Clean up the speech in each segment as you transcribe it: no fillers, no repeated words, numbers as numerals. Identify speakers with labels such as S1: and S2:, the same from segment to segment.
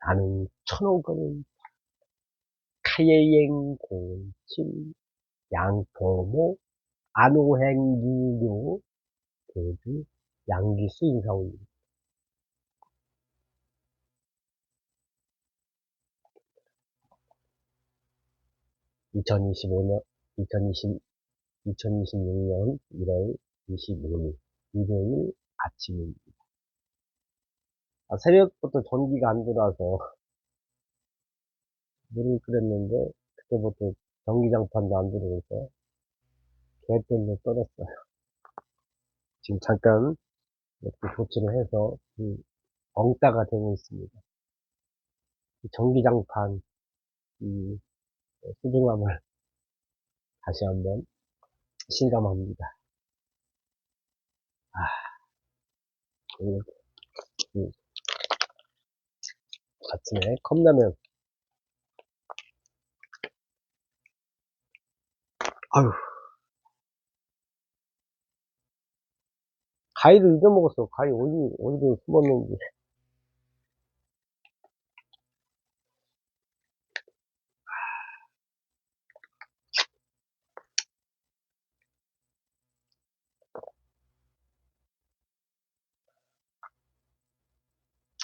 S1: 나는 천옥을 카예행 공칠 양포모 안오행무료 대주 양기 수인사원입니다. 2025년, 2020, 2026년 1월 25일 일요일 아침입니다. 새벽부터 전기가 안 들어와서 물을 끓였는데 그때부터 전기장판도 안 들어오니까 개똥을 떨었어요. 지금 잠깐 이렇게 조치를 해서 엉따가 되고 있습니다. 전기장판 이 소중함을 다시 한번 실감합니다. 아, 이 아침에 컵라면, 아유, 가위를 잊어먹었어. 가위 어디로 숨었는지.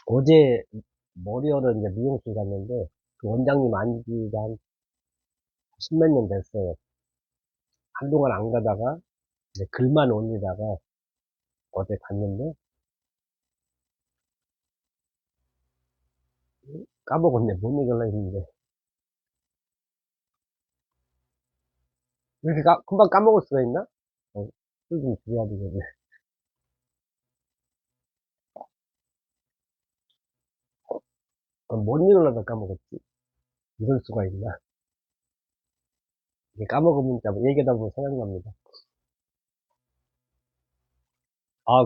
S1: 어제 머리하러 이제 미용실 갔는데, 그 원장님 안 지가 한 십몇 년 됐어요. 한동안 안 가다가, 이제 글만 올리다가 어제 갔는데, 까먹었네. 못 얘기하려 했는데. 이렇게 금방 까먹을 수가 있나? 술 좀 줄여야 되겠네. 못 읽으려다 까먹었지. 이럴 수가 있나? 이게 까먹으면 얘기하다 보면 생각납니다.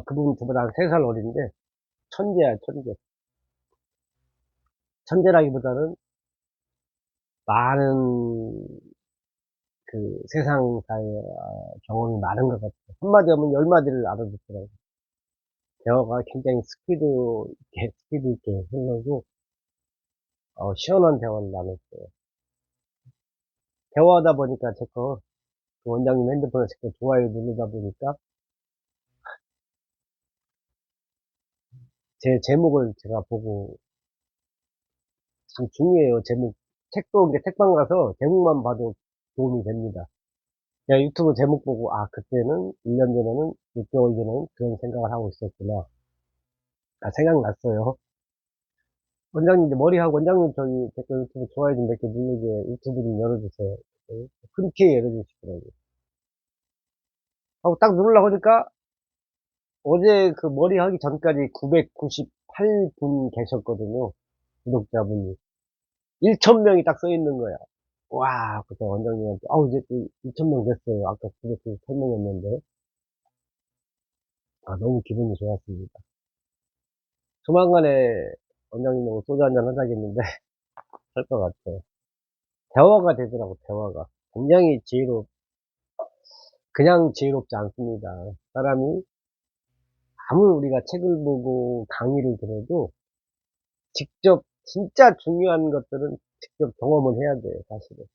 S1: 그분 저보다 한 3살 어린데, 천재야, 천재. 천재라기보다는 많은 세상사의 경험이 많은 것 같아요. 한마디 하면 10마디를 알아듣더라고요. 대화가 굉장히 스피드 있게 흘러고, 시원한 대화를 나눴어요. 대화하다 보니까 그 원장님 핸드폰에 제거 좋아요 누르다 보니까, 제 제목을 제가 보고, 참 중요해요, 제목. 책도 이제 책방 가서 제목만 봐도 도움이 됩니다. 제가 유튜브 제목 보고, 그때는, 1년 전에는, 6개월 전에는 그런 생각을 하고 있었구나. 생각났어요. 원장님, 이제 머리하고, 원장님, 저기, 댓글 유튜브 좋아요 좀 몇 개 누르게, 유튜브 좀 열어주세요. 흔쾌히 열어주시더라고요. 하고 딱 누르려고 하니까, 어제 그 머리 하기 전까지 998분 계셨거든요. 구독자분이. 1,000명이 딱 써 있는 거야. 와, 그때 원장님한테, 이제 또 2,000명 됐어요. 아까 998명이었는데. 너무 기분이 좋았습니다. 조만간에 원장님하고 소주 한잔 하자겠는데, 할 것 같아요. 대화가 되더라고, 대화가. 굉장히 그냥 지혜롭지 않습니다. 사람이, 아무리 우리가 책을 보고 강의를 들어도, 직접, 진짜 중요한 것들은 직접 경험을 해야 돼요, 사실은.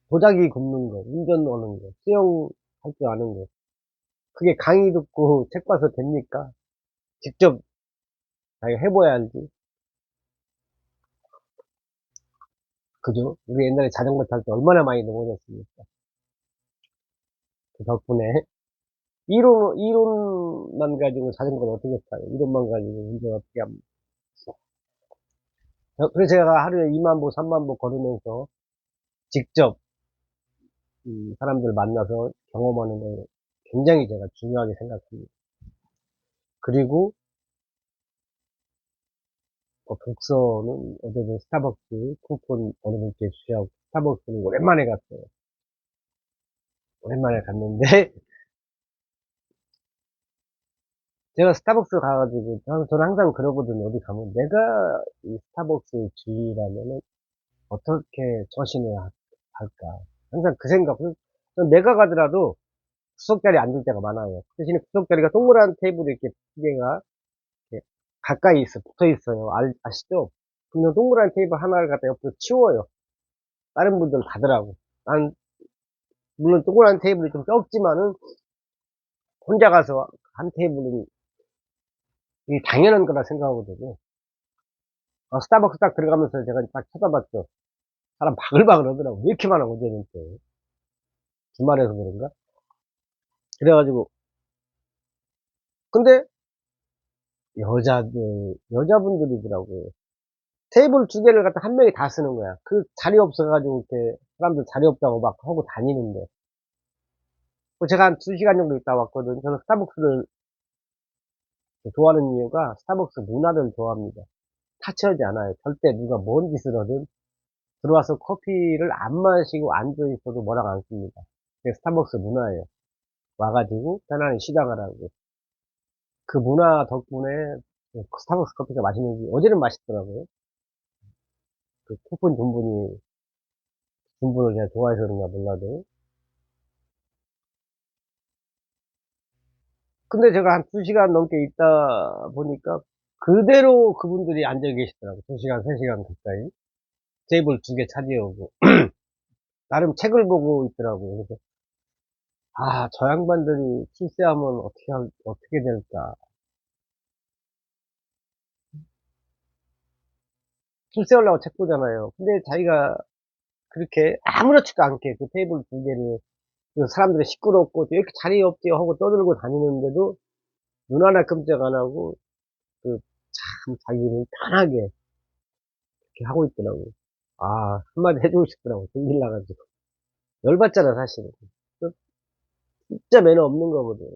S1: 도자기 굽는 거, 운전하는 거, 수영할 줄 아는 거. 그게 강의 듣고 책 봐서 됩니까? 직접 자기가 해봐야 알지. 그죠? 우리 옛날에 자전거 탈 때 얼마나 많이 넘어졌습니까? 그 덕분에 이론만 가지고 자전거를 어떻게 타요? 이론만 가지고 운전 어떻게 합니까? 그래서 제가 하루에 2만 보, 3만 보 걸으면서 직접 사람들 만나서 경험하는 걸 굉장히 제가 중요하게 생각합니다. 그리고 독서는 어제도 스타벅스 쿠폰 어느 분께 주셔서 스타벅스는 오랜만에 갔어요. 오랜만에 갔는데 제가 스타벅스 가가지고 저는 항상 그러거든요. 어디 가면 내가 이 스타벅스 주인이라면은 어떻게 처신을 할까. 항상 그 생각. 저는 내가 가더라도 구석자리에 앉을 때가 많아요. 그 대신에 구석자리가 동그란 테이블이 이렇게 두 개가 이렇게 가까이 붙어 있어요. 아시죠? 그냥 동그란 테이블 하나를 갖다 옆으로 치워요. 다른 분들은 가더라고. 난, 물론 동그란 테이블이 좀 적지만은, 혼자 가서 한 테이블은 이게 당연한 거라 생각하거든요. 스타벅스 딱 들어가면서 제가 딱 쳐다봤죠. 사람 바글바글 하더라고. 왜 이렇게 많아, 어제는 또. 주말에서 그런가? 그래가지고, 근데, 여자분들이더라고요. 테이블 두 개를 갖다 한 명이 다 쓰는 거야. 그 자리 없어가지고, 이렇게, 사람들 자리 없다고 막 하고 다니는데. 제가 한 2시간 정도 있다 왔거든. 저는 스타벅스를 좋아하는 이유가 스타벅스 문화를 좋아합니다. 타치하지 않아요. 절대 누가 뭔 짓을 하든 들어와서 커피를 안 마시고 앉아 있어도 뭐라고 안 씁니다. 그게 스타벅스 문화예요. 와가지고 편안히 시작을 하고. 그 문화 덕분에 스타벅스 커피가 맛있는지 어제는 맛있더라고요. 그 쿠폰 준 분을 제가 좋아해서 그런가 몰라도. 근데 제가 한 2시간 넘게 있다 보니까 그대로 그분들이 앉아 계시더라고요. 2시간, 3시간 가까이. 테이블 2개 차지하고. 나름 책을 보고 있더라고요. 그래서, 저 양반들이 출세하면 어떻게 될까. 출세하려고 책 보잖아요. 근데 자기가 그렇게 아무렇지도 않게 그 테이블 2개를 사람들이 시끄럽고 왜 이렇게 자리 없지 하고 떠들고 다니는데도 눈 하나 끔찍 안 하고 그 참 자기는 편하게 이렇게 하고 있더라고요. 한마디 해주고 싶더라고요. 등길 나가지고. 열받잖아, 사실은. 그 진짜 매너 없는 거거든.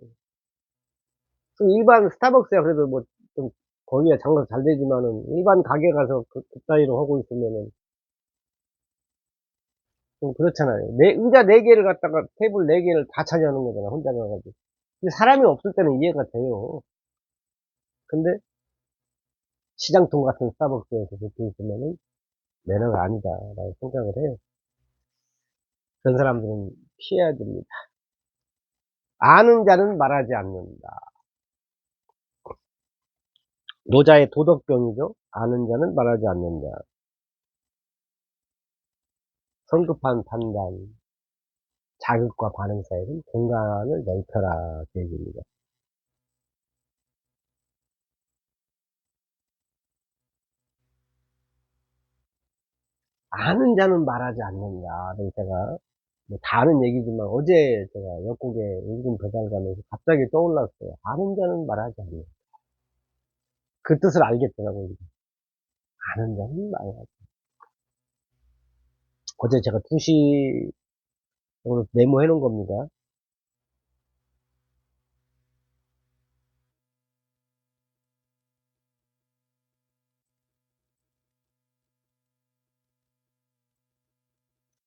S1: 그 일반 스타벅스야 그래도 뭐 좀 거기가 장사 잘 되지만은 일반 가게 가서 그따위로 하고 있으면은 좀 그렇잖아요. 의자 4개를 갖다가 테이블 4개를 다 차지하는 거잖아, 혼자 가가지고. 근데 사람이 없을 때는 이해가 돼요. 근데 시장통 같은 스타벅스에서 그렇게 있으면은 매너가 아니다라고 생각을 해요. 그런 사람들은 피해야 됩니다. 아는 자는 말하지 않는다. 노자의 도덕병이죠. 아는 자는 말하지 않는다. 성급한 판단, 자극과 반응 사이는 공간을 넓혀라. 그 얘기입니다. 아는 자는 말하지 않는다. 그래서 제가 다 아는 얘기지만 어제 제가 역곡에 임금 배달 가면서 갑자기 떠올랐어요. 아는 자는 말하지 않는다. 그 뜻을 알겠더라고요. 아는 자는 말하지. 어제 제가 2시 정도 메모해 놓은 겁니다.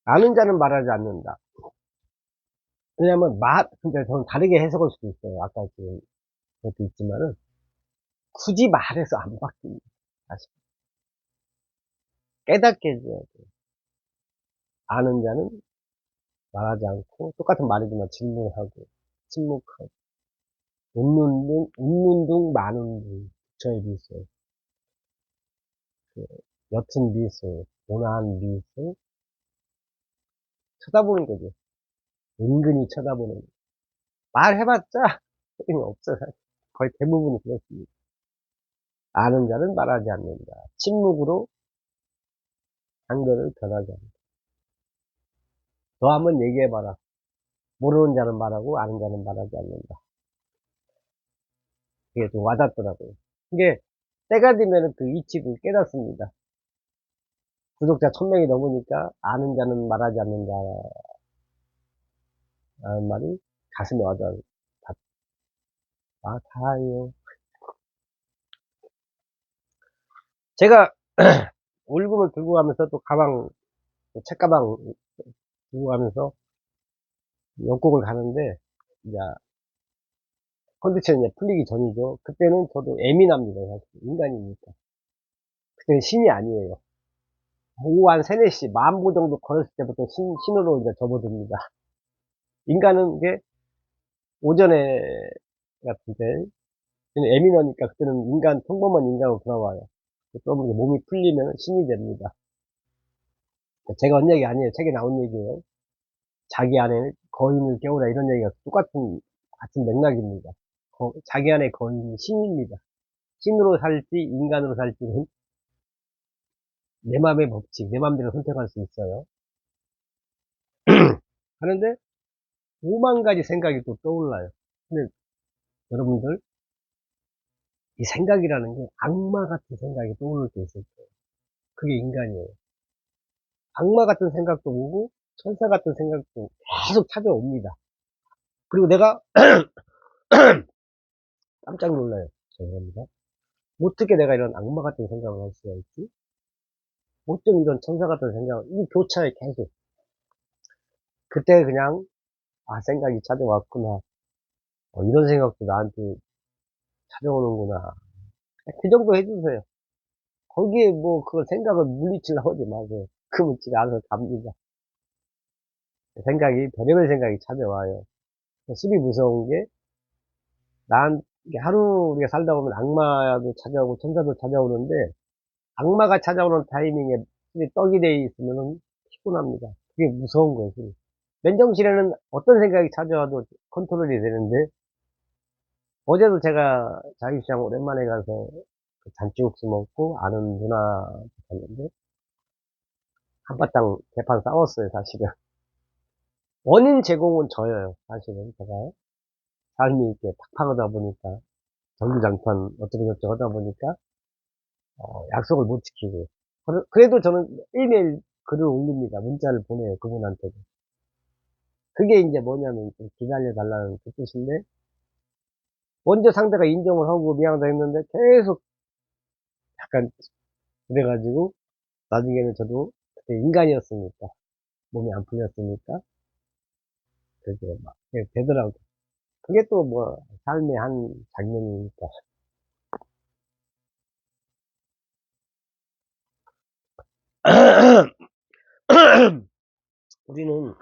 S1: 아는 자는 말하지 않는다. 왜냐면 근데 저는 다르게 해석할 수도 있어요. 아까 지금 그것도 있지만은 굳이 말해서 안 바뀝니다. 사실 깨닫게 해줘야 돼요. 아는 자는 말하지 않고 똑같은 말이지만 질문하고 침묵하고 웃는 둥 마는 둥 저의 미소 그 옅은 미소 온화한 미소 쳐다보는 거죠. 은근히 쳐다보는 거. 말해봤자 소용이 없어요. 거의 대부분이 그렇습니다. 아는 자는 말하지 않는다. 침묵으로 상대를 변하지 않는다. 너 한번 얘기해봐라. 모르는 자는 말하고 아는 자는 말하지 않는다. 그게 좀 와닿더라고요. 이게 때가 되면 그 이치를 깨닫습니다. 구독자 1000명이 넘으니까 아는 자는 말하지 않는다라는 말이 가슴에 와닿아요. 다요. 제가 올금을 들고 가면서 또 책가방 들고 가면서 영국을 가는데, 이제 컨디션이 이제 풀리기 전이죠. 그때는 저도 예민합니다. 사실. 인간이니까. 그때는 신이 아니에요. 오후 한 3, 4시, 만보 정도 걸었을 때부터 신으로 이제 접어듭니다. 인간은 게 오전에 같은데, 예민하니까 그때는 평범한 인간으로 돌아와요. 좀 몸이 풀리면 신이 됩니다. 제가 한 얘기 아니에요. 책에 나온 얘기예요. 자기 안에 거인을 깨우라 이런 얘기가 같은 맥락입니다. 자기 안에 거인이 신입니다. 신으로 살지 인간으로 살지는 내 마음의 법칙, 내 마음대로 선택할 수 있어요. 하는데 오만 가지 생각이 또 떠올라요. 근데 여러분들 이 생각이라는 게 악마 같은 생각이 떠오를 때 있을 거예요. 그게 인간이에요. 악마 같은 생각도 오고 천사 같은 생각도 계속 찾아옵니다. 그리고 내가 깜짝 놀라요. 죄송합니다. 어떻게 내가 이런 악마 같은 생각을 할 수가 있지? 어쩜 이런 천사 같은 생각을, 이 교차에 계속. 그때 그냥, 아, 생각이 찾아왔구나. 이런 생각도 나한테 찾아오는구나. 그 정도 해주세요. 거기에 뭐, 그걸 생각을 물리치려고 하지 마세요. 그러면 지가 알아서 갑니다. 생각이, 별의별 생각이 찾아와요. 습이 무서운 게, 이게 하루 우리가 살다 보면 악마도 찾아오고 천사도 찾아오는데, 악마가 찾아오는 타이밍에 습이 떡이 돼 있으면 피곤합니다. 그게 무서운 거지. 맨정신에는 어떤 생각이 찾아와도 컨트롤이 되는데, 어제도 제가 자유시장 오랜만에 가서 그 잔치국수 먹고 아는 누나 갔는데, 한바탕 대판 싸웠어요, 사실은. 원인 제공은 저예요, 사실은. 제가 삶이 이렇게 팍팍하다 보니까, 전기장판 어쩌고저쩌고 하다 보니까, 약속을 못 지키고. 그래도 저는 일매일 글을 올립니다. 문자를 보내요, 그분한테도. 그게 이제 뭐냐면, 좀 기다려달라는 그 뜻인데, 먼저 상대가 인정을 하고 미안하다 했는데, 계속 약간, 그래가지고, 나중에는 저도, 그때 인간이었으니까, 몸이 안 풀렸으니까, 그게 막, 되더라고요. 그게 또 뭐, 삶의 한 장면이니까. 우리는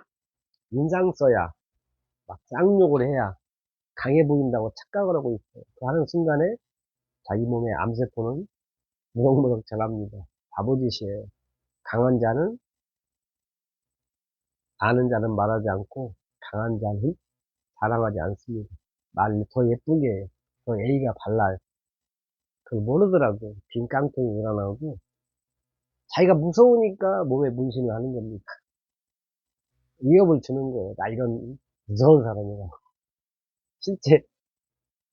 S1: 인상 써야, 막 쌍욕을 해야 강해 보인다고 착각을 하고 있어요. 그 하는 순간에 자기 몸의 암세포는 무럭무럭 자랍니다. 바보짓이에요. 강한 자는, 아는 자는 말하지 않고, 강한 자는 자랑하지 않습니다. 말 더 예쁘게 해요. 더 예의가 발라요. 그걸 모르더라고요. 빈 깡통이 일어나고, 자기가 무서우니까 몸에 문신을 하는 겁니다. 위협을 주는 거예요. 나 이런 무서운 사람이라고. 실제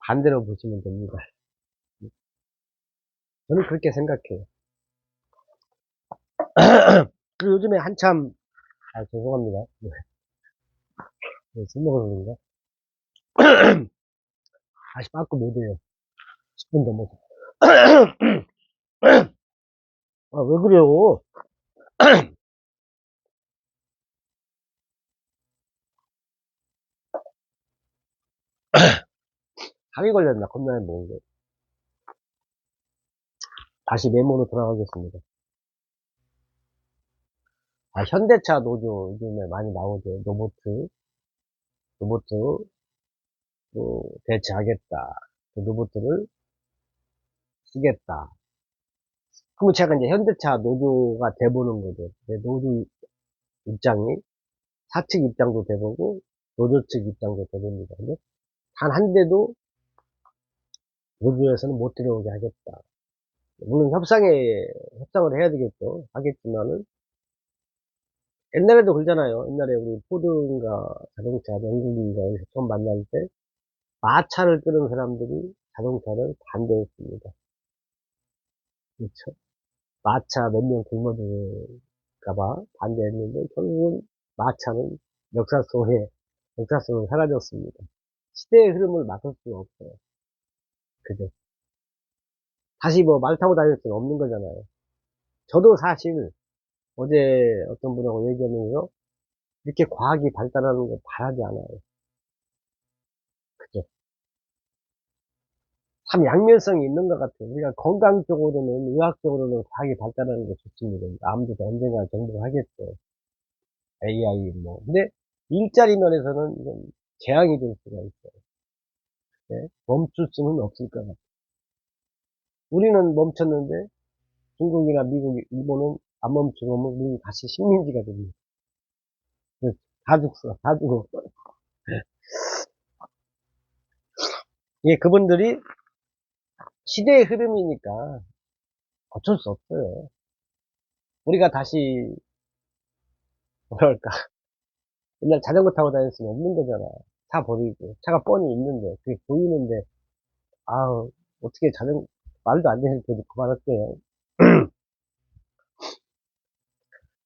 S1: 반대로 보시면 됩니다. 저는 그렇게 생각해요. 그리고 요즘에 한참, 아, 죄송합니다. 술 먹어서 그런가? 다시 빠꾸 못해요. 10분 넘어서. 아, 왜 그래요? 감이 걸렸나? 겁나 먹은 거. 다시 메모로 돌아가겠습니다. 아, 현대차 노조 요즘에 많이 나오죠. 로보트, 대체하겠다. 그 로보트를 쓰겠다. 그러면 제가 이제 현대차 노조가 돼보는 거죠. 노조 입장이, 사측 입장도 돼보고, 노조 측 입장도 돼봅니다. 근데 단 한 대도 노조에서는 못 들어오게 하겠다. 물론 협상을 해야 되겠죠. 하겠지만은, 옛날에도 그러잖아요. 옛날에 우리 포드인가 자동차, 영국인가 어디서 처음 만날 때, 마차를 끄는 사람들이 자동차를 반대했습니다. 그렇죠. 마차 몇 명 굶어들까봐 반대했는데, 결국은 마차는 역사 속으로 사라졌습니다. 시대의 흐름을 막을 수가 없어요. 그죠? 다시 뭐 말 타고 다닐 수는 없는 거잖아요. 저도 사실 어제 어떤 분하고 얘기하면서 이렇게 과학이 발달하는 거 바라지 않아요. 그죠? 참 양면성이 있는 것 같아요. 우리가 건강 쪽으로는, 의학적으로는 과학이 발달하는 게 좋습니다. 아무도 언젠가 정복을 하겠죠. AI 뭐. 근데 일자리 면에서는 좀 재앙이 될 수가 있어요. 네? 멈출 수는 없을 것 같아요. 우리는 멈췄는데 중국이나 미국, 일본은 안 멈추면 우리 다시 식민지가 됩니다. 그래서 다 죽어, 다 죽어. 이게 그분들이 시대의 흐름이니까 어쩔 수 없어요. 우리가 다시, 뭐랄까, 옛날 자전거 타고 다녔으면 없는 거잖아. 차 버리고, 차가 뻔히 있는데, 그게 보이는데, 아우, 어떻게 말도 안 되는 소리 그만할게요.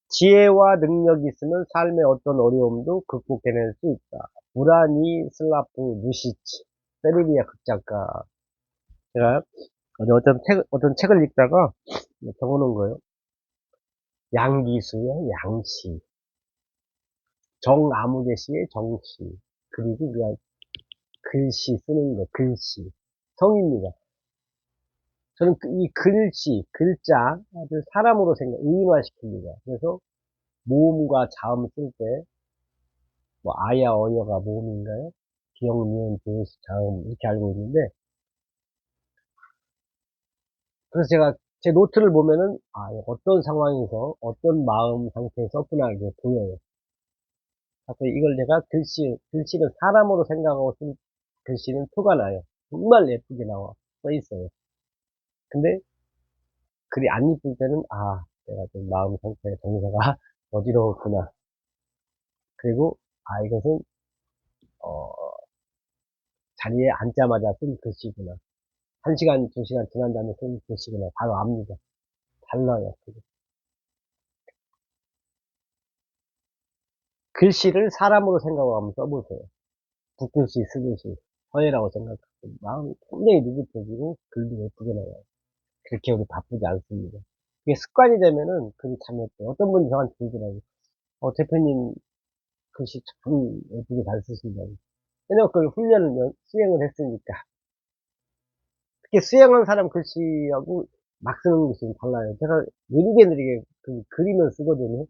S1: 지혜와 능력이 있으면 삶의 어떤 어려움도 극복해낼 수 있다. 브라니 슬라프 누시치, 세르비아 극작가. 제가 어떤 책을 읽다가 적어놓은 거예요. 양기수의 양시, 정아무개 씨의 정시, 그리고 그냥 글씨 쓰는 거, 글씨. 성입니다. 저는 이 글씨, 글자를 사람으로 의인화시킵니다. 그래서 모음과 자음 쓸 때, 뭐, 아야, 어여가 모음인가요? 기역, 니은, 도시, 자음, 이렇게 알고 있는데, 그래서 제가 제 노트를 보면은, 어떤 상황에서, 어떤 마음 상태에 썼구나, 이게 보여요. 그래서 이걸 내가 글씨를 사람으로 생각하고 쓴 글씨는 표가 나요. 정말 예쁘게 써 있어요. 근데 글이 안 이쁠 때는, 내가 좀 마음 상태, 정서가 어지러웠구나. 그리고, 이것은, 어, 자리에 앉자마자 쓴 글씨구나. 1시간, 2시간 지난 다음에 쓴 글씨구나. 바로 압니다. 달라요. 그게. 글씨를 사람으로 생각하면 써보세요. 붓글씨, 쓰글씨, 서예라고 생각하고, 마음이 굉장히 느긋해지고, 글도 예쁘게 나와요. 그렇게 우리 바쁘지 않습니다. 그게 습관이 되면은 글이 참 예뻐요. 어떤 분이 저한테 그러더라고요. 대표님 글씨 참 예쁘게 잘 쓰신다고. 왜냐면 그걸 수행을 했으니까. 특히 수행한 사람 글씨하고 막 쓰는 글씨는 달라요. 제가 느리게 그리면 쓰거든요.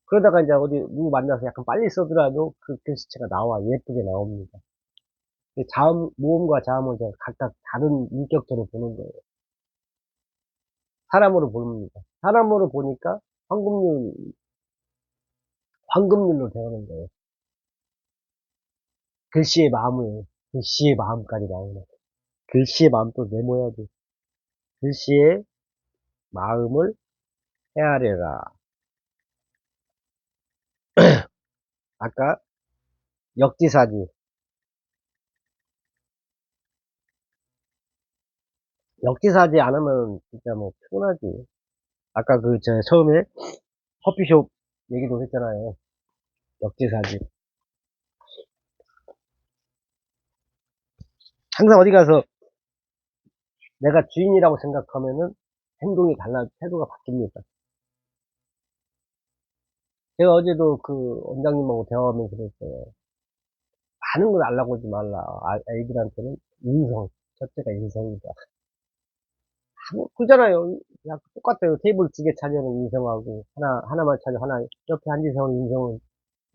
S1: 그러다가 이제 어디 누구 만나서 약간 빨리 쓰더라도 그 글씨체가 예쁘게 나옵니다. 모음과 자음을 제가 각각 다른 인격체로 보는 거예요. 사람으로 봅니다. 사람으로 보니까 황금률로 되는 거예요. 글씨의 마음까지 나오는. 글씨의 마음도 메모해야지. 글씨의 마음을 헤아려라. 아까 역지사지. 역지사지 안 하면 진짜 뭐 피곤하지. 아까 제가 처음에 커피숍 얘기도 했잖아요. 역지사지. 항상 어디 가서 내가 주인이라고 생각하면은 태도가 바뀝니다. 제가 어제도 그 원장님하고 대화하면서 그랬어요. 많은 걸 알라고 하지 말라. 아이들한테는 첫째가 인성이다. 그잖아요. 야, 똑같아요. 테이블 2개 차지하는 인성하고, 하나만 차지, 옆에 앉은 사람 인성은,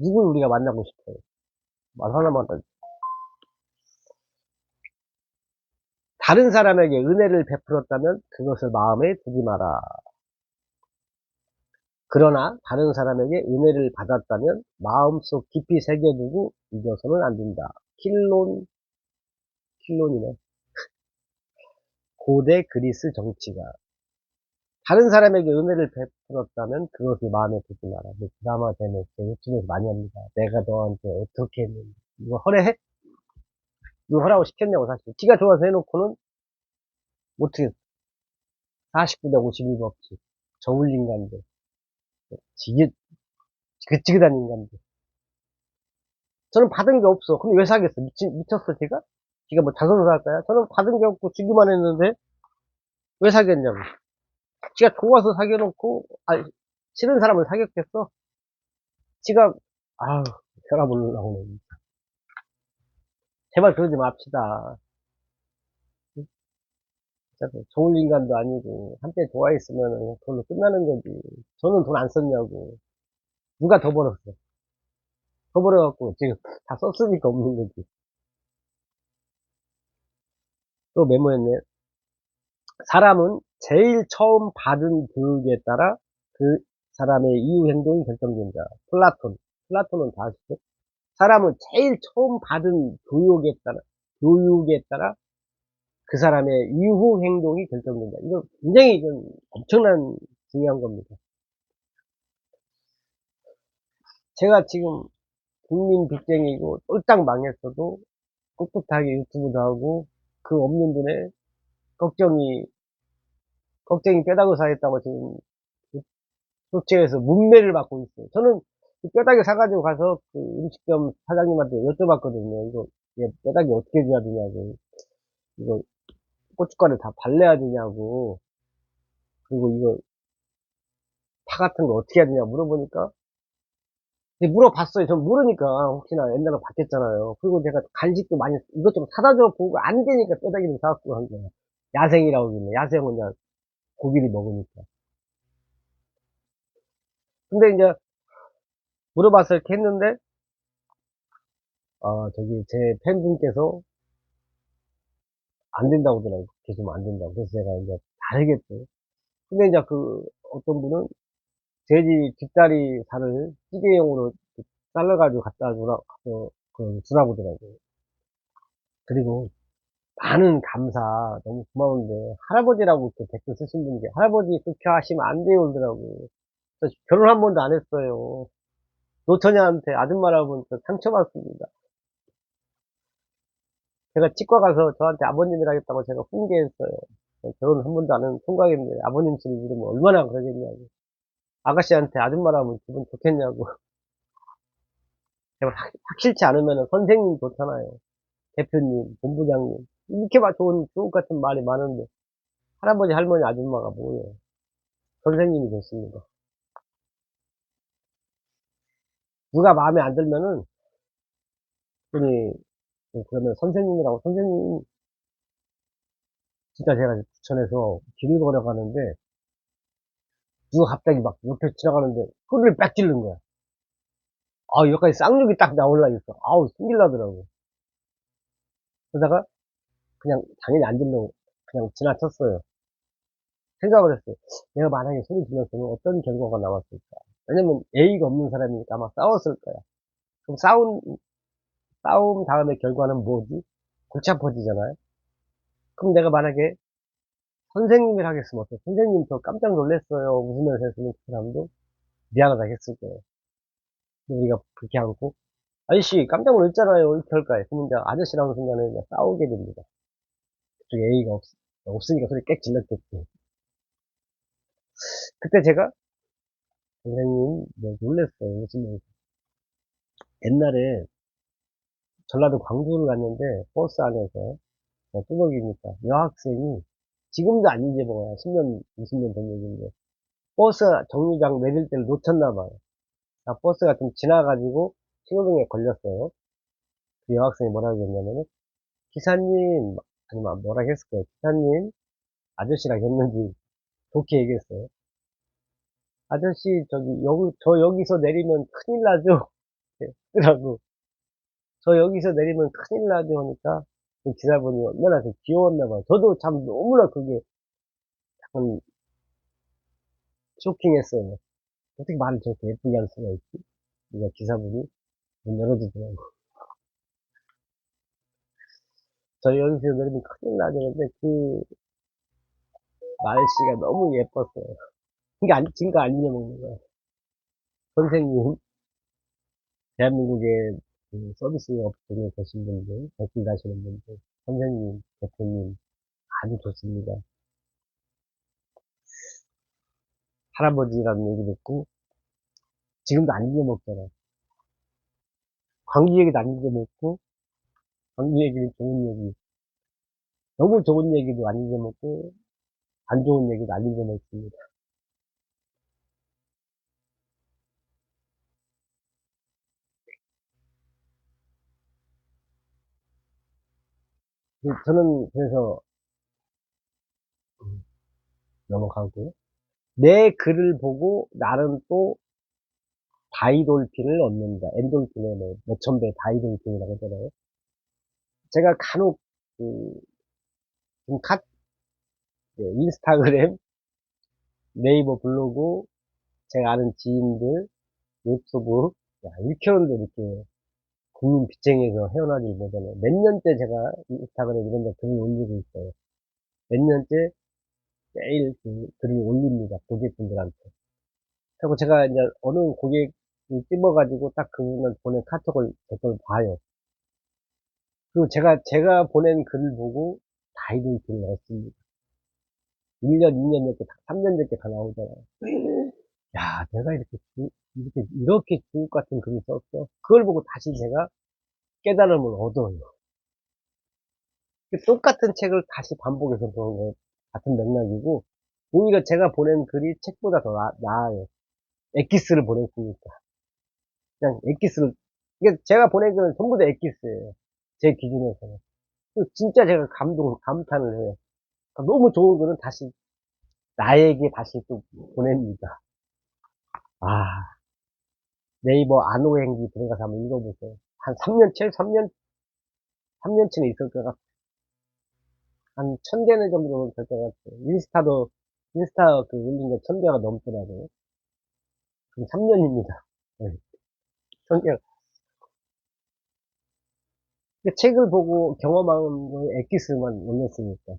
S1: 누굴 우리가 만나고 싶어요? 말 하나만 더. 다른 사람에게 은혜를 베풀었다면, 그것을 마음에 두지 마라. 그러나, 다른 사람에게 은혜를 받았다면, 마음속 깊이 새겨두고, 잊어서는 안 된다. 킬론이네. 고대 그리스 정치가. 다른 사람에게 은혜를 베풀었다면 그것을 마음에 두지 마라. 드라마 제목 유튜브에서 많이 합니다. 내가 너한테 어떻게 했는지. 이거 허락해? 이거 허락을 시켰냐고 사실. 지가 좋아서 해놓고는 못하겠어. 49대 51법칙. 저울 인간들. 지긋지긋한 인간들. 저는 받은 게 없어. 그럼 왜 사겠어? 미쳤어, 제가? 지가 뭐 자선을 할까요? 저는 받은 게 없고 주기만 했는데 왜 사겠냐고. 지가 좋아서 사겨놓고, 싫은 사람을 사겼겠어? 지가, 아우, 혈압 올라오네. 제발 그러지 맙시다. 진짜 좋은 인간도 아니고, 한때 좋아했으면 그걸로 끝나는 거지. 저는 돈 안 썼냐고. 누가 더 벌었어? 더 벌어갖고, 지금 다 썼으니까 없는 거지. 또 메모했네. 사람은 제일 처음 받은 교육에 따라 그 사람의 이후 행동이 결정된다. 플라톤은 다 아시죠? 사람은 제일 처음 받은 교육에 따라 그 사람의 이후 행동이 결정된다. 이거 굉장히 이건 엄청난 중요한 겁니다. 제가 지금 국민 빚쟁이고 쫄딱 망했어도 꿋꿋하게 유튜브도 하고 그 없는 돈에 걱정이 뼈다귀 사겠다고 지금 속초에서 문매를 받고 있어요. 저는 그 뼈다귀 사가지고 가서 그 음식점 사장님한테 여쭤봤거든요. 이거 뼈다귀 어떻게 줘야 되냐고. 이거 고춧가루 다 발라야 되냐고. 그리고 이거 파 같은 거 어떻게 해야 되냐고 물어보니까 물어봤어요. 전 모르니까 혹시나 옛날에 받겠잖아요. 그리고 제가 간식도 많이 이것저것 사다 줘 보고 안 되니까 뼈다귀를 사갖고 한 거야. 야생이라고 그러네. 야생은 그냥 고기를 먹으니까. 근데 이제 물어봐서 이렇게 했는데 저기 제 팬분께서 안 된다고 하더라고요. 계속 안 된다고. 그래서 제가 이제 다르겠죠. 근데 이제 그 어떤 분은 돼지 뒷다리 살을 찌개용으로 잘라가지고 주라고 하더라고요. 그리고 많은 감사, 너무 고마운데, 할아버지라고 이렇게 댓글 쓰신 분이, 할아버지 그렇게 하시면 안 돼요, 그러더라고요. 저 결혼 한 번도 안 했어요. 노처녀한테 아줌마라고 하니까 상처받습니다. 제가 치과 가서 저한테 아버님이라 했다고 제가 훈계했어요. 결혼 한 번도 안 한 총각인데 아버님 소리 들으면 얼마나 그러겠냐고. 아가씨한테 아줌마라면 기분 좋겠냐고. 제가 확실치 않으면 선생님 좋잖아요. 대표님, 본부장님. 이렇게 좋은, 주옥 같은 말이 많은데, 할아버지, 할머니, 아줌마가 뭐예요? 선생님이 좋습니다. 누가 마음에 안 들면은, 분이, 그러면 선생님, 진짜 제가 부천에서 길을 걸어가는데, 누가 갑자기 막 옆에 지나가는데, 소리를 빽 지르는 거야. 여기까지 쌍욕이 딱 나올라 있어. 아우, 숨길라더라고. 그러다가, 그냥, 당연히 안 들려고, 그냥 지나쳤어요. 생각을 했어요. 내가 만약에 소리 질렀으면 어떤 결과가 나왔을까? 왜냐면, 예의가 없는 사람이니까 아마 싸웠을 거야. 그럼 싸움 다음에 결과는 뭐지? 골치 아파지잖아요? 그럼 내가 만약에 선생님을 하겠으면 어때? 선생님 저 깜짝 놀랐어요. 웃으면서 했으면 그 사람도 미안하다 했을 거예요. 근데 우리가 그렇게 하고, 아저씨 깜짝 놀랐잖아요. 이렇게 할까요? 그러면 이제 아저씨라는 순간에 이제 싸우게 됩니다. 그쪽 예의가 없으니까 소리 꽥 질렀겠지. 그때 제가, 선생님, 놀랬어요. 웃으면서. 옛날에 전라도 광주를 갔는데 버스 안에서 뚜벅이니까 여학생이 지금도 안 잊어먹어요. 10년, 20년 된 얘기인데 버스 정류장 내릴 때를 놓쳤나 봐요. 버스가 좀 지나가지고 신호등에 걸렸어요. 그 여학생이 뭐라고 했냐면은 기사님 아니면 뭐라고 했을 거예요. 기사님 아저씨라고 했는지 좋게 얘기했어요. 아저씨 저 여기서 내리면 큰일 나죠. 그러고 저 여기서 내리면 큰일 나죠 하니까 그 기사분이 얼마나 그 귀여웠나 봐요. 저도 참 너무나 그게 약간 쇼킹했어요. 어떻게 말을 저렇게 예쁘게 할 수가 있지? 그러니까 기사분이 문 열어주더라고. 저 여기서 내리면 큰일 나죠. 근데 그 날씨가 너무 예뻤어요. 지금도 안 잊어먹는 거야. 선생님, 대한민국의 그 서비스 업종에 계신 분들, 백신 가시는 분들, 선생님, 대표님, 아주 좋습니다. 할아버지라는 얘기 듣고, 지금도 안 잊어먹잖아. 광주 얘기도 안 잊어먹고, 광주 얘기는 좋은 얘기, 너무 좋은 얘기도 안 잊어먹고, 안 좋은 얘기도 안 잊어먹습니다. 저는 그래서, 넘어가고요. 내 글을 보고, 나는 또 다이돌핀을 얻는다. 엔돌핀의 몇천 배 다이돌핀이라고 하잖아요. 제가 간혹, 그, 좀 인스타그램, 네이버 블로그, 제가 아는 지인들, 유튜브, 야, 이렇게 하는데 이렇게 국민 빚쟁이에서 헤어나질 못하네. 몇 년째 제가 인스타그램 이런 데 글을 올리고 있어요. 몇 년째 매일 그 글을 올립니다. 고객분들한테. 그리고 제가 이제 어느 고객이 찝어가지고 딱 그분을 보낸 카톡을 댓글 봐요. 그리고 제가 보낸 글을 보고 다이빙 를 했습니다. 1년, 2년 이렇게, 3년 이렇게 다 나오잖아요. 야, 내가 이렇게 주옥 같은 글을 썼어. 그걸 보고 다시 제가 깨달음을 얻어요. 똑같은 책을 다시 반복해서 보는 거 같은 맥락이고, 오히려 제가 보낸 글이 책보다 더 나아요. 엑기스를 보냈으니까. 그냥 엑기스를, 이게 제가 보낸 글은 전부 다 엑기스예요. 제 기준에서는. 진짜 제가 감탄을 해요. 그러니까 너무 좋은 글은 다시, 나에게 다시 또 보냅니다. 아, 네이버 안호행기 들어가서 한번 읽어보세요. 한 3년치? 3년치는 있을 것 같아요. 한 1000개는 정도는 될 것 같아요. 인스타 그 올린 게 1000개가 넘더라고요. 그럼 3년입니다. 네, 1000개. 책을 보고 경험한 거에 엑기스만 올렸으니까.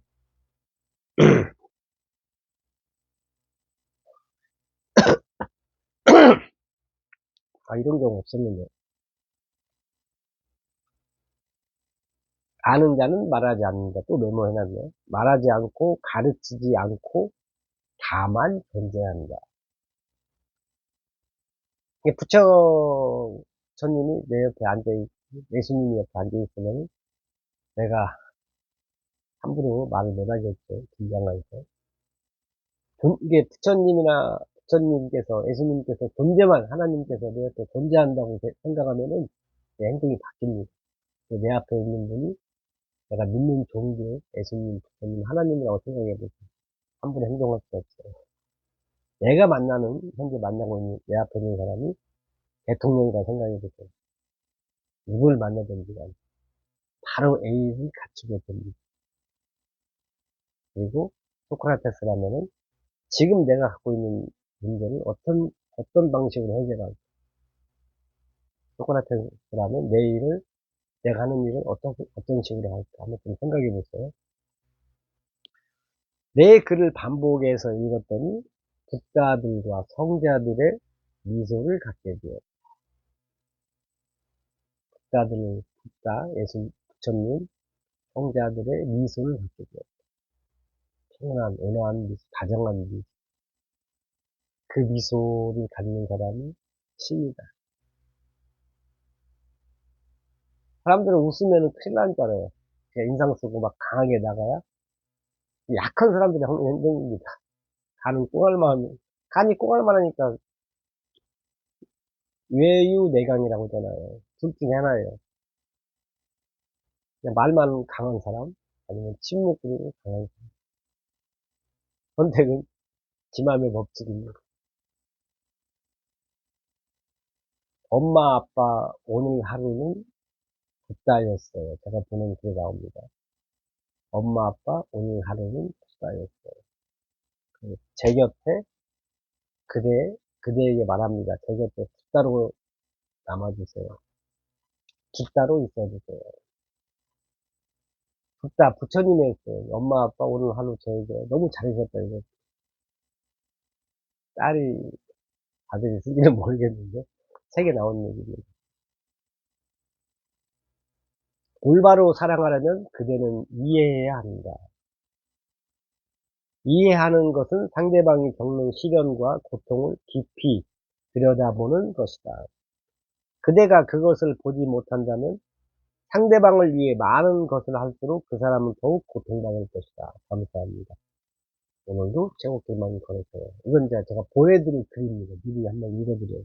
S1: 아, 이런 경우 없었는데. 아는 자는 말하지 않는다. 또 메모해놨네요. 말하지 않고, 가르치지 않고, 다만 존재한다. 이게 부처님이 내 옆에 예수님이 옆에 앉아있으면 내가 함부로 말을 못하겠죠. 긴장해서. 이게 부처님께서, 예수님께서 하나님께서 내 옆에 존재한다고 생각하면은 내 행동이 바뀝니다. 내 앞에 있는 분이 내가 믿는 종교, 예수님, 부처님, 하나님이라고 생각해보세요. 함부로 행동할 수 없어요. 내가 현재 만나고 있는, 내 앞에 있는 사람이 대통령이라고 생각해보세요. 누굴 만나든지 간에 바로 A를 갖추게 됩니다. 그리고 소크라테스라면은 지금 내가 갖고 있는 문제를 어떤 방식으로 해결할까? 소크라테스라면 내가 하는 일을 어떤 식으로 할까? 한번 좀 생각해 보세요. 내 글을 반복해서 읽었더니 붓다들과 성자들의 미소를 갖게 되어 예수, 부처님, 성자들의 미소를 갖게 되어 평온한, 온화한 미소, 다정한 미소. 그 미소를 갖는 사람이 신이다. 사람들은 웃으면 큰일 나는 줄 알아요. 그냥 인상 쓰고 막 강하게 나가야 약한 사람들이 하는 행동입니다. 간이 꽁할만하니까 외유내강이라고 하잖아요. 둘 중에 하나예요. 그냥 말만 강한 사람, 아니면 침묵으로 강한 사람. 선택은 지 맘의 법칙입니다. 엄마, 아빠, 오늘 하루는 굿다였어요. 제가 보는 글에 나옵니다. 엄마, 아빠, 오늘 하루는 굿다였어요. 제 곁에 그대에게 말합니다. 제 곁에 굿다로 남아주세요. 굿다로 있어주세요. 부처님이 했어요. 엄마, 아빠 오늘 하루 저에게 너무 잘해줬다. 이거 딸이, 아들이 쓰기는 모르겠는데, 책에 나온 얘기입니다. 올바로 사랑하려면 그대는 이해해야 한다. 이해하는 것은 상대방이 겪는 시련과 고통을 깊이 들여다보는 것이다. 그대가 그것을 보지 못한다면 상대방을 위해 많은 것을 할수록 그 사람은 더욱 고통받을 것이다. 감사합니다. 오늘도 제목들만 걸었어요. 이건 제가 보내드릴 글입니다. 미리 한번 읽어드려요.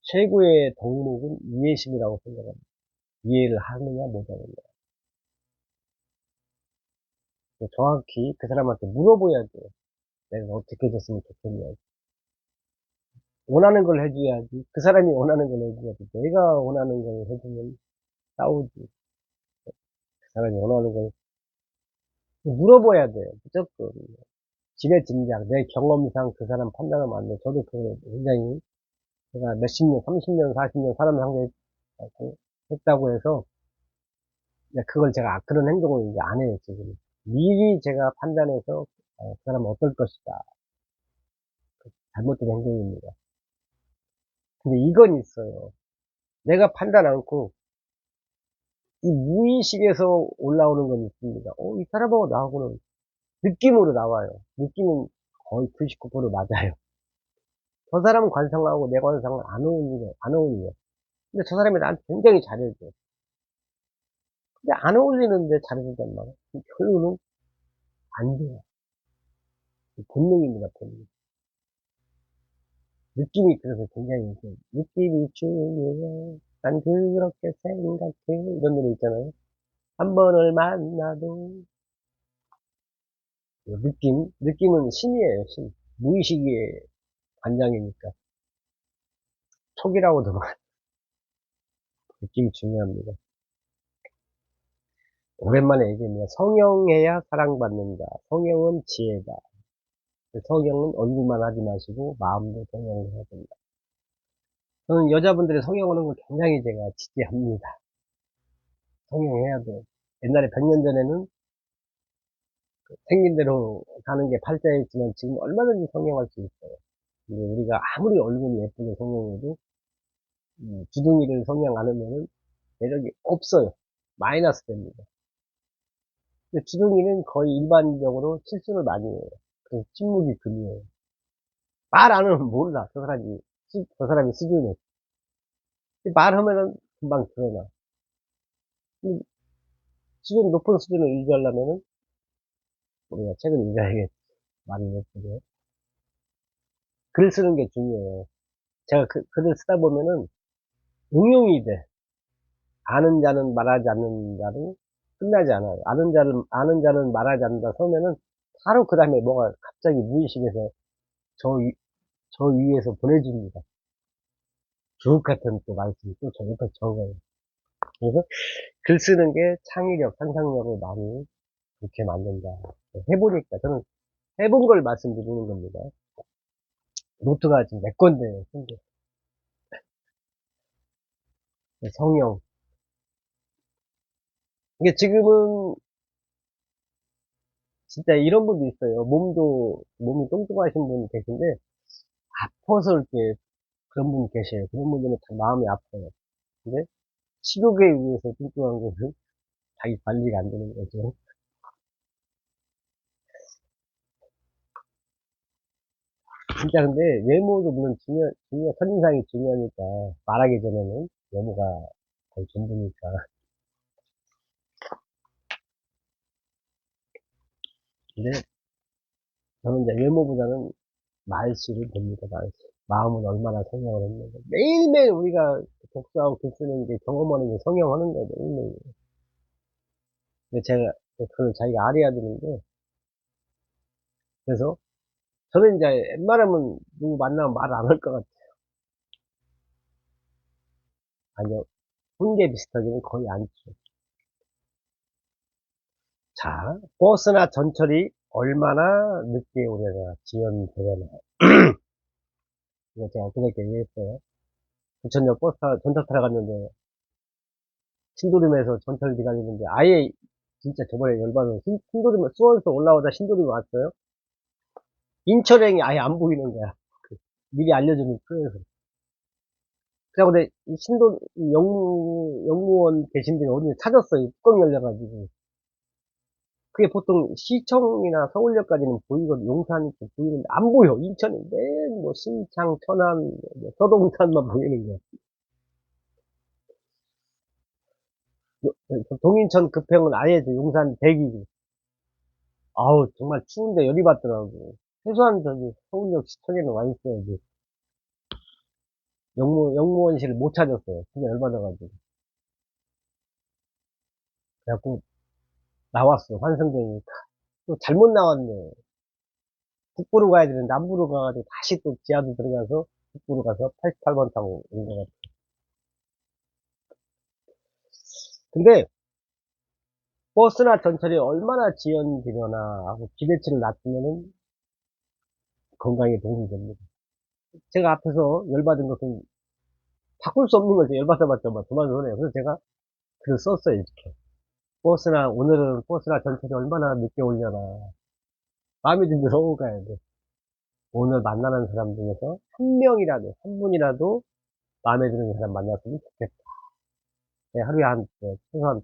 S1: 최고의 덕목은 이해심이라고 생각합니다. 이해를 하느냐 못하느냐. 정확히 그 사람한테 물어봐야 돼요. 내가 어떻게 해줬으면 좋겠냐. 원하는 걸 해줘야지. 그 사람이 원하는 걸 해줘야지. 내가 원하는 걸 해주면 싸우지. 그 사람이 원하는 걸. 물어봐야 돼요. 무조건. 지레 짐작, 내 경험상 그 사람 판단하면 안 돼. 저도 그걸 굉장히, 제가 몇십 년, 30년, 40년 사람 상대했다고 해서, 이제 그걸 제가, 그런 행동을 이제 안 해요, 지금. 미리 제가 판단해서, 그 사람은 어떨 것이다. 잘못된 행동입니다. 근데 이건 있어요. 내가 판단 않고, 이 무의식에서 올라오는 건 있습니다. 이 사람하고 나하고는 느낌으로 나와요. 느낌은 거의 99% 맞아요. 저 사람 관상하고 내 관상은 안 어울려. 근데 저 사람이 나한테 굉장히 잘해줘. 근데 안 어울리는데 잘해준단 말이야. 결론은 안 돼요. 본능입니다, 본능. 느낌이 그래서 굉장히, 느낌이 중요해. 난 그렇게 생각해. 이런 노래 있잖아요. 한 번을 만나도, 느낌은 신이에요, 신. 무의식의 관장이니까. 촉이라고도 말, 느낌이 중요합니다. 오랜만에 얘기했네요. 성형해야 사랑받는다. 성형은 지혜다. 성형은 얼굴만 하지 마시고 마음도 성형을 해야 된다. 저는 여자분들이 성형하는 걸 굉장히 제가 지지합니다. 성형해야 돼요. 옛날에 100년 전에는 생긴 대로 사는 게 팔자였지만 지금 얼마든지 성형할 수 있어요. 근데 우리가 아무리 얼굴이 예쁘게 성형해도 주둥이를 성형 안 하면은 매력이 없어요. 마이너스 됩니다. 근데 주둥이는 거의 일반적으로 실수를 많이 해요. 그래서 침묵이 금이에요. 말 안 하면 몰라. 저 사람이 수준이. 말하면은 금방 드러나. 높은 수준을 유지하려면은 우리가 책을 읽어야겠지. 말을 예쁘게. 글 쓰는 게 중요해요. 제가 글을 쓰다 보면은 응용이 돼. 아는 자는 말하지 않는 자는 끝나지 않아요. 아는 자는 말하지 않는다 서면은 바로 그 다음에 뭐가 갑자기 무의식에서 저, 위, 저 위에서 보내줍니다. 주옥 같은 또 말씀이 또 저 옆에 적어요. 그래서 글 쓰는 게 창의력, 상상력을 많이 그렇게 만든다. 해보니까 저는 해본 걸 말씀드리는 겁니다. 노트가 지금 몇 건데요. 성형. 이게 지금은 진짜 이런 분도 있어요. 몸이 뚱뚱하신 분 계신데, 아파서 이렇게 그런 분 계셔요. 그런 분들은 참 마음이 아파요. 근데 식욕에 의해서 뚱뚱한 것은 자기 관리가 안 되는 거죠. 진짜 근데 외모도 물론 첫인상이 중요하니까, 말하기 전에는 외모가 거의 전부니까. 근데 저는 이제 외모보다는 말수를 봅니다, 말수. 마음은 얼마나 성형을 했는가. 매일매일 우리가 독서하고 글 쓰는 게 경험하는 게 성형하는 거예요, 매일매일. 근데 제가, 그걸 자기가 알아야 되는데, 그래서 저는 이제 웬만하면 누구 만나면 말 안 할 것 같아요. 아니요. 훈계 비슷하게는 거의 안 쳐. 자, 버스나 전철이 얼마나 늦게 오려나, 지연되려나. 이거 제가 엊그저께 얘기했어요. 부천역 전철 타러 갔는데, 신도림에서 전철 기다리는데, 아예, 진짜 저번에 열받아서, 신도림에, 수원에서 올라오다 신도림에 왔어요. 인천행이 아예 안 보이는 거야. 미리 알려주는 표에서. 그래고 근데, 이 영무원 계신 분이 어디 찾았어요. 뚜껑 열려가지고. 그게 보통 시청이나 서울역까지는 보이거든. 용산이 보이는데 안 보여. 인천은 맨 뭐 신창, 천안, 뭐 서동산만 보이는 거야. 동인천 급행은 아예 용산 대기고. 아우 정말 추운데 열이 받더라고. 최소한 저기 서울역 시청에는 와 있어야지. 영무원실을 못 찾았어요. 진짜 열받아가지고. 그래갖고 나왔어. 환승되니까. 또 잘못 나왔네. 북부로 가야 되는데 남부로 가가지고 다시 또 지하도 들어가서 북부로 가서 88번 타고 온 것 같아. 근데 버스나 전철이 얼마나 지연되려나 하고 기대치를 낮추면은 건강에 도움이 됩니다. 제가 앞에서 열받은 것은 바꿀 수 없는 거죠. 열받아봤자 뭐 그만 손해요. 그래서 제가 글을 썼어요, 이렇게. 오늘은 버스나 전철이 얼마나 늦게 오려나. 마음에 좀 들어 가야 돼. 오늘 만나는 사람 중에서 한 명이라도, 한 분이라도 마음에 드는 사람 만났으면 좋겠다. 네, 하루에 최소한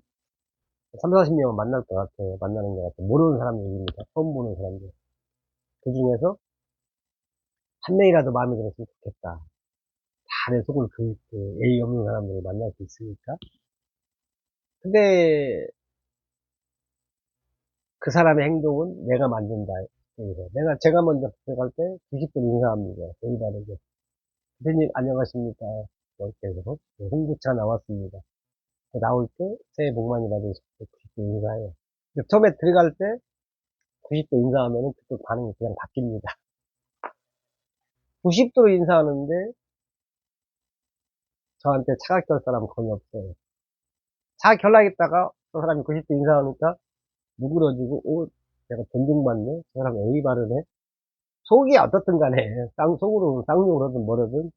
S1: 3, 40명 만날 것 같아요. 만나는 것 같아요. 모르는 사람 얘기입니다. 처음 보는 사람들. 그 중에서 한 명이라도 마음에 들었으면 좋겠다. 다 내 속을 예의 없는 사람들을 만날 수 있으니까. 근데 그 사람의 행동은 내가 만든다. 제가 먼저 들어갈 때 90분 인사합니다. 예의 바르게. 대표님, 안녕하십니까. 이렇게 해서 홍보차 나왔습니다. 나올 때 새해 복 많이 받으시고 90도 인사해요. 처음에 들어갈 때 90도 인사하면은 그쪽 반응이 그냥 바뀝니다. 90도로 인사하는데 저한테 차가 켤 사람은 거의 없어요. 차 켤라겠다가 저 사람이 90도 인사하니까 누그러지고, 내가 존중받네? 저 사람 예의 바르네? 속이 어떻든 간에, 속으로 쌍욕을 하든 뭐라든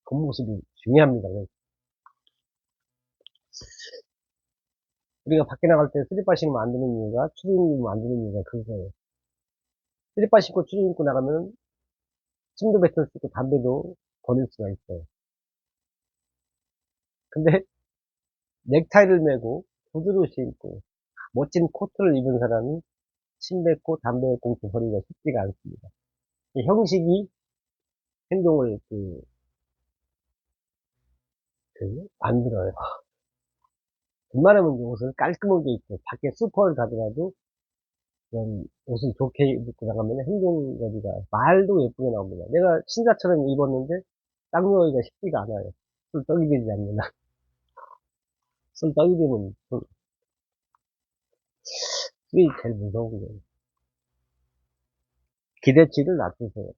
S1: 겉모습이 중요합니다. 그래서 우리가 밖에 나갈 때 슬리퍼 신으면 안 되는 이유가, 추리닝 입으면 안 되는 이유가 그거예요. 슬리퍼 신고 추리닝 입고 나가면 침도 뱉을 수 있고 담배도 버릴 수가 있어요. 근데 넥타이를 메고 구두를 신고 멋진 코트를 입은 사람이 침 뱉고 담배 봉투 버리기가 쉽지가 않습니다. 이 형식이 행동을 만들어요. 웬만하면 옷을 깔끔하게 입고 밖에 슈퍼를 가더라도 그런 옷을 좋게 입고 나가면 행동거리가 말도 예쁘게 나옵니다. 내가 신사처럼 입었는데 쌍욕하기가 쉽지가 않아요. 술 떡이 되지 않는 한. 술 떡이 되면 술이 제일 무서운 거예요. 기대치를 낮추세요.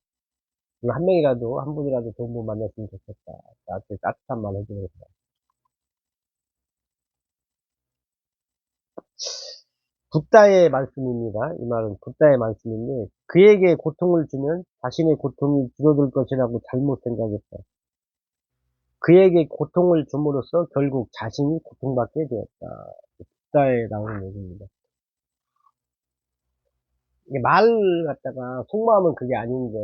S1: 한 명이라도, 한 분이라도 좋은 분 만났으면 좋겠다. 나한테 따뜻한 말 해주는 사람. 붓다의 말씀입니다. 이 말은 붓다의 말씀인데, 그에게 고통을 주면 자신의 고통이 줄어들 것이라고 잘못 생각했다. 그에게 고통을 줌으로써 결국 자신이 고통받게 되었다. 붓다에 나오는 얘기입니다. 이게 말 갖다가 속마음은 그게 아닌데,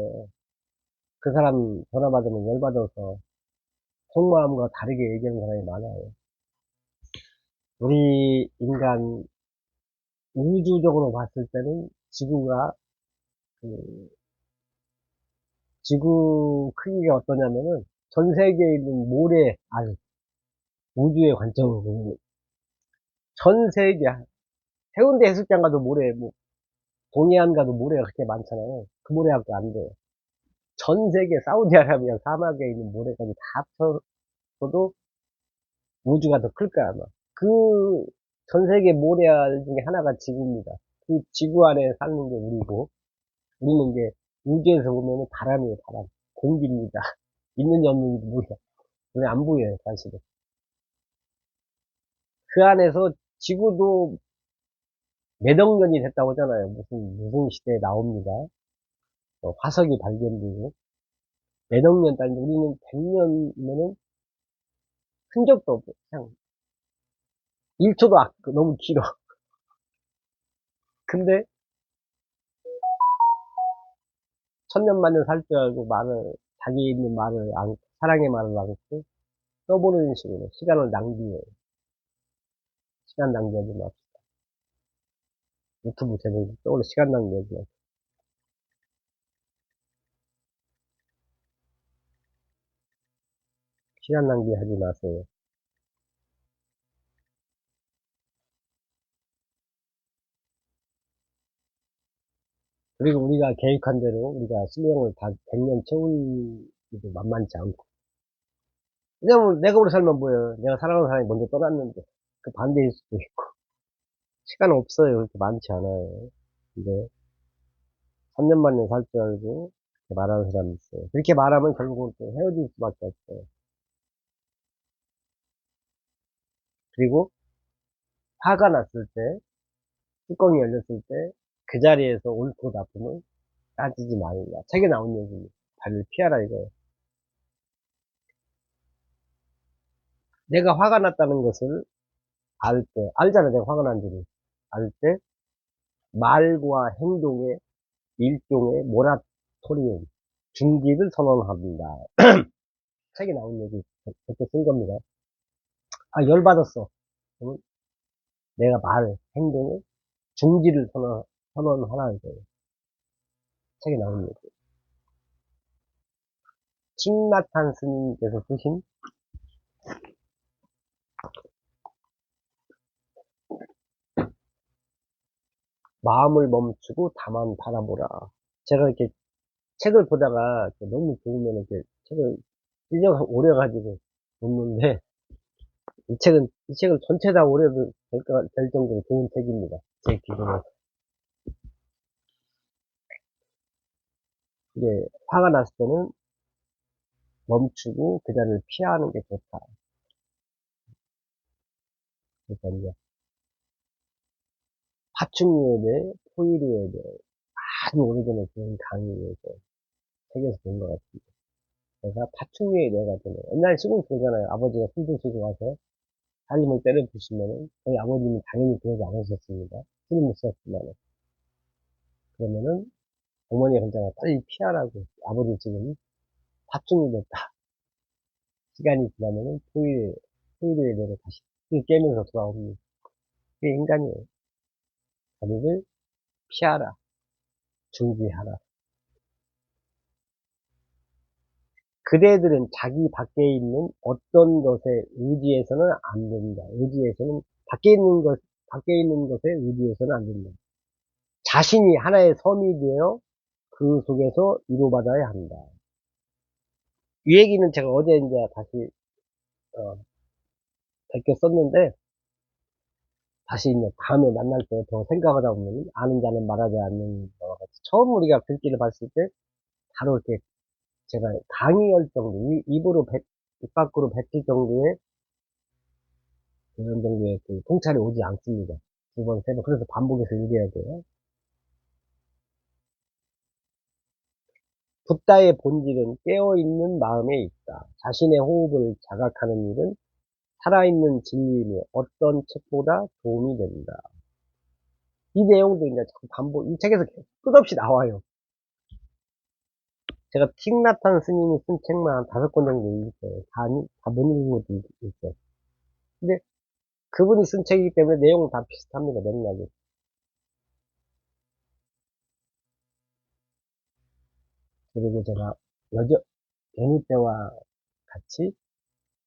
S1: 그 사람 전화 받으면 열받아서 속마음과 다르게 얘기하는 사람이 많아요. 우리 인간 우주적으로 봤을 때는 그 지구 크기가 어떠냐면은 전 세계에 있는 우주의 관점으로 보면 전 세계 해운대 해수욕장 가도 모래, 뭐 동해안 가도 모래가 그렇게 많잖아요. 그 모래하고 안 돼요. 전 세계 사우디아라비아 사막에 있는 모래까지 다 합쳐도 우주가 더 클 거야 아마. 그 전 세계 모래알 중에 하나가 지구입니다. 그 지구 안에 사는 게 우리고 우리는 이제 우주에서 보면은 바람이에요, 바람. 공기입니다. 있는지 없는지 몰라. 눈에 안 보여요, 사실은. 그 안에서 지구도 몇 억 년이 됐다고 하잖아요. 무슨 시대에 나옵니다. 화석이 발견되고. 몇 억 년 단위, 우리는 100년이면은 흔적도 없고, 그냥 1초도 너무 길어. 근데, 천년 만년 살 줄 알고 자기 있는 사랑의 말을 안고, 써보는 식으로 시간을 낭비해요. 시간 낭비하지 마. 유튜브 제목이 떠올려 시간 낭비하지 마. 시간 낭비하지 마세요. 그리고 우리가 계획한 대로 우리가 수명을 다 100년 채우기도 만만치 않고. 왜냐면 내가 오래 살면 뭐예요? 내가 사랑하는 사람이 먼저 떠났는데. 그 반대일 수도 있고. 시간 없어요. 그렇게 많지 않아요. 근데 3년 만에 살 줄 알고 그렇게 말하는 사람이 있어요. 그렇게 말하면 결국은 또 헤어질 수밖에 없어요. 그리고 화가 났을 때 뚜껑이 열렸을 때 그 자리에서 옳고 나쁨을 따지지 말라. 책에 나온 얘기입니다. 다리를 피하라 이거예요. 내가 화가 났다는 것을 알잖아, 내가 화가 난 줄을. 알 때, 말과 행동의 일종의 모라토리움, 중지를 선언합니다. 책에 나온 얘기, 그렇게 쓴 겁니다. 아, 열받았어. 그러면 내가 행동에 중지를 선언하라, 이거예요. 책에 나온 얘기. 칭나탄 스님께서 쓰신 마음을 멈추고 다만 바라보라. 제가 이렇게 책을 보다가 너무 좋으면 이렇게 책을 오래가지고 놓는데, 이 책을 전체 다 오래도 될 정도로 좋은 책입니다. 제 기준으로. 이게 화가 났을 때는 멈추고 그 자리를 피하는 게 좋다. 그러니까 이제 파충류에 대해, 포유류에 대해 아주 오래전에 그런 강의에서 책에서 본 것 같습니다. 제가 파충류에 대해 가지고 옛날 시골 그러잖아요. 아버지가 술 드시고 와서 살림을 때려 부시면은 저희 아버님이 당연히 그러지 않으셨습니다. 술을 못 샀지만 그러면은 어머니가 그러잖아. 빨리 피하라고. 아버지 지금 파충류 됐다. 시간이 지나면은 토요일에 내려 다시 깨면서 돌아옵니다. 그게 인간이에요. 자리를 피하라. 중지하라. 그대들은 자기 밖에 있는 어떤 것에 의지해서는 안 된다. 밖에 있는 것에 의지해서는 안 된다. 자신이 하나의 섬이 되어 그 속에서 위로받아야 한다. 이 얘기는 제가 어제 이제 다시, 어, 베껴 썼는데, 다시 이제 다음에 만날 때 더 생각하다 보면 아는 자는 말하지 않는 거와 같이 처음 우리가 글귀를 봤을 때 바로 이렇게 제가 강의할 정도, 입 밖으로 뱉을 정도의 그런 정도의 그 통찰이 오지 않습니다. 두 번, 세 번. 그래서 반복해서 읽어야 돼요. 붓다의 본질은 깨어있는 마음에 있다. 자신의 호흡을 자각하는 일은 살아있는 진리이며 어떤 책보다 도움이 된다. 이 내용도 이제 자꾸 이 책에서 끝없이 나와요. 제가 틱나탄 스님이 쓴 책만 한 5권 정도 읽었어요. 다 못 읽은 것도 있어요. 근데 그분이 쓴 책이기 때문에 내용은 다 비슷합니다, 맥락이. 그리고 제가 연희 때와 같이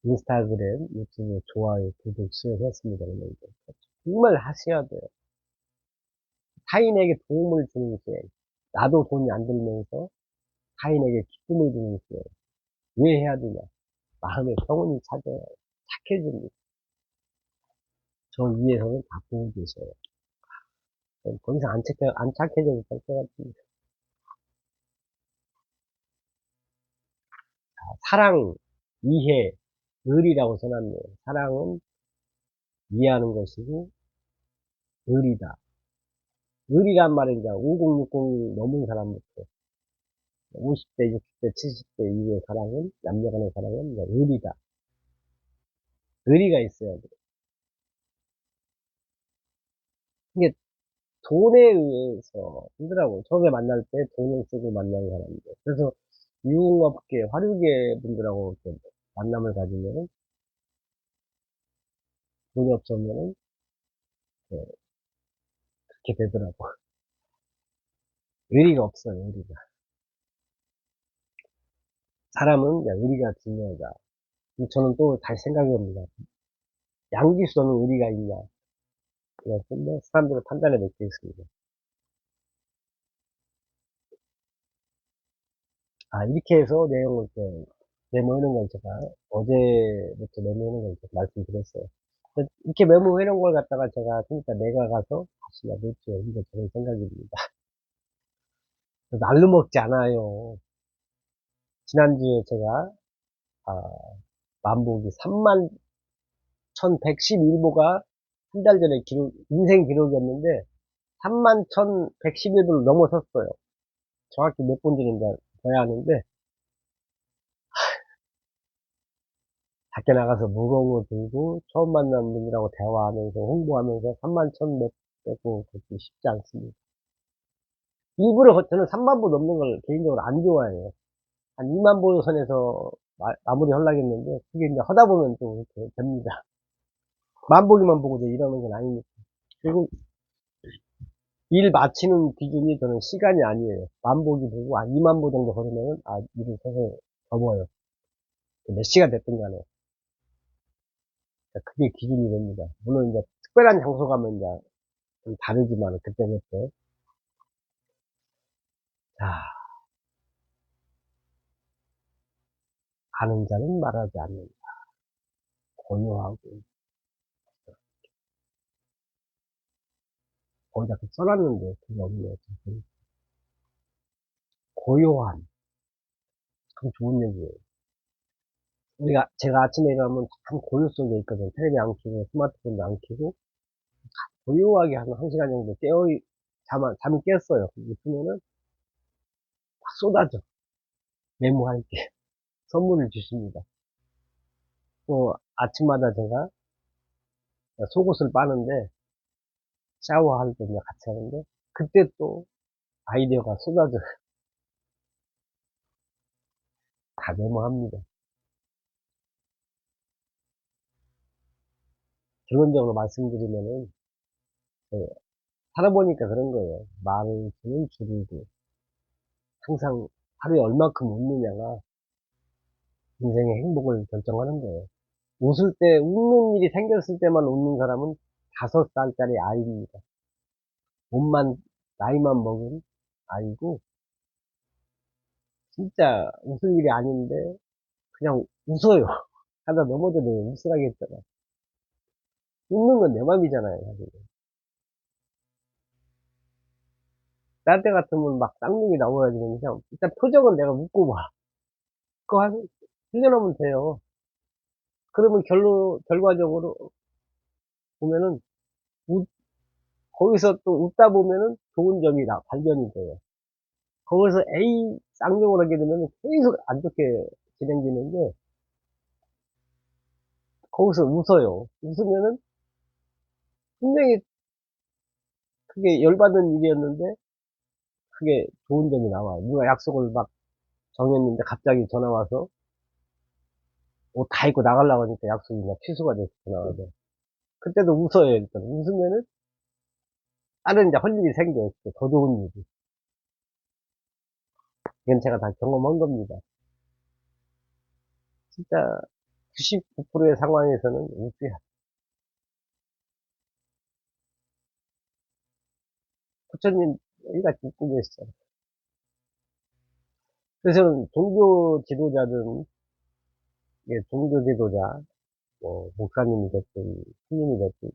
S1: 인스타그램, 유튜브 좋아요, 구독 수여했습니다. 정말 하셔야 돼요. 타인에게 도움을 주는 게, 나도 돈이 안 들면서 타인에게 기쁨을 주는 게, 왜 해야 되냐? 마음의 평온이 찾아요. 착해집니다. 저 위에서는 다 보고 계셔요. 거기서 안 착해져도 될 것 같습니다. 사랑, 이해, 의리라고 써놨네요. 사랑은 이해하는 것이고, 의리다. 의리란 말은 이제 5060 넘은 사람부터 50대, 60대, 70대 이후의 사랑은, 남녀 간의 사랑은 이제 의리다. 의리가 있어야 돼. 이게 돈에 의해서 힘들하고, 처음에 만날 때 돈을 쓰고 만나는 사람들. 그래서 유흥업계, 화류계 분들하고 이렇게 만남을 가지면은, 돈이 없으면은, 예, 그렇게 되더라고. 의리가 없어요, 의리가. 사람은 이제 의리가 중요하다. 저는 또 다시 생각해 봅니다. 양기수는 의리가 있냐. 그래서 뭐 사람들의 판단에 맡기겠습니다. 아, 이렇게 해서 내용을 메모해놓은 걸 제가 어제부터 메모해놓은 걸 제가 말씀드렸어요. 이렇게 메모해놓은 걸 갖다가 제가 그러니까 내가 가서 다시 노트에 이게 저는 생각입니다. 날로 먹지 않아요. 지난주에 제가 아, 만보기 31,111보가 한 달 전에 인생 기록이었는데 31,111불을 넘어섰어요. 정확히 몇 본지는 봐야 하는데, 밖에 나가서 무거운 거 들고, 처음 만난 분이라고 대화하면서, 홍보하면서 31,100부 걷기 쉽지 않습니다. 일부러 저는 3만 보 넘는 걸 개인적으로 안 좋아해요. 한 2만 보 선에서 마무리 하려겠는데, 그게 이제 하다 보면 또 이렇게 됩니다. 만보기만 보고 이제 이러는 건 아니니까. 그리고 일 마치는 기준이 저는 시간이 아니에요. 만보기 보고, 2만 보 정도 걸으면, 일을 서서 접어요. 몇 시가 됐든 간에. 그게 기준이 됩니다. 물론 이제 특별한 장소 가면 이제 좀 다르지만, 그때그때. 자, 아는 자는 말하지 않는다. 고요하고, 거기다 써놨는데, 그게 없네요. 고요한. 참 좋은 얘기예요. 제가 아침에 일어나면 참 고요 속에 있거든요. 텔레비 안 켜고, 스마트폰도 안 켜고, 고요하게 한 1시간 정도 잠을 깼어요. 있으면은 막 쏟아져. 메모할 게. 선물을 주십니다. 또 아침마다 제가 속옷을 빠는데, 샤워할 때 이제 같이 하는데, 그때 또 아이디어가 쏟아져. 다 메모합니다. 결론적으로 말씀드리면은, 예, 살아보니까 그런 거예요. 말을 쓰는 줄이고, 항상 하루에 얼마큼 웃느냐가 인생의 행복을 결정하는 거예요. 웃는 일이 생겼을 때만 웃는 사람은 5살짜리 아이입니다. 몸만, 나이만 먹은 아이고, 진짜 웃을 일이 아닌데, 그냥 웃어요. 하다 넘어져도 웃으라겠잖아. 웃는 건 내 맘이잖아요, 사실. 날 때 같으면 막 쌍욕이 나와야지, 그냥, 일단 표정은 내가 웃고 봐. 그거 한, 1년 하면 돼요. 그러면 결과적으로 보면은, 웃- 거기서 또 웃다 보면은 좋은 점이 발견이 돼요. 거기서 쌍욕을 하게 되면 계속 안 좋게 진행되는데, 거기서 웃어요. 웃으면은 분명히 그게 열받는 일이었는데, 그게 좋은 점이 나와요. 누가 약속을 막 정했는데 갑자기 전화 와서 옷 다 입고 나가려고 하니까 약속이 막 취소가 돼서 전화 와서. 그때도 웃어요, 일단. 웃으면은 다른 이제 할 일이 생겨요. 더 좋은 일이. 이건 제가 다 경험한 겁니다. 진짜 99%의 상황에서는 웃겨야. 부처님 여기같이 웃고 계시잖아요. 그래서 저는 종교 지도자든, 예, 종교 지도자, 뭐, 목사님이 됐든, 스님이 됐든,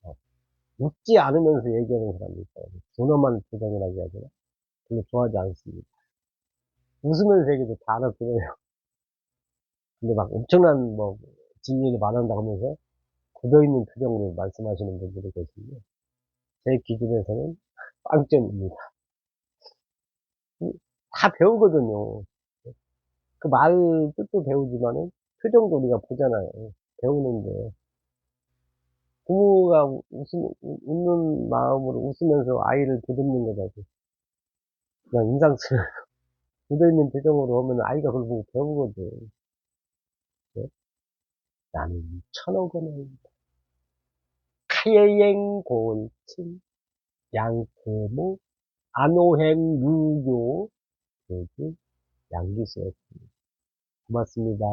S1: 어, 웃지 않으면서 얘기하는 사람이 있어요. 존엄한 표정이라고 해야 되나? 별로 좋아하지 않습니다. 웃으면서 얘기도 다 알아들어요. 근데 막 엄청난, 뭐, 진리를 말한다고 하면서 굳어있는 표정으로 말씀하시는 분들이 계신데, 제 기준에서는 빵점입니다. 다 배우거든요. 그 말 뜻도 배우지만은, 표정도 우리가 보잖아요. 배우는데. 부모가 웃는 마음으로 웃으면서 아이를 보듬는 거죠. 그냥 인상 쓰 묻어있는 표정으로 하면 아이가 그걸 보고 배우거든. 네? 나는 1,000억 원을 카예행 골친 양태모 안오행 유교 교주 양기수였습니다. 고맙습니다.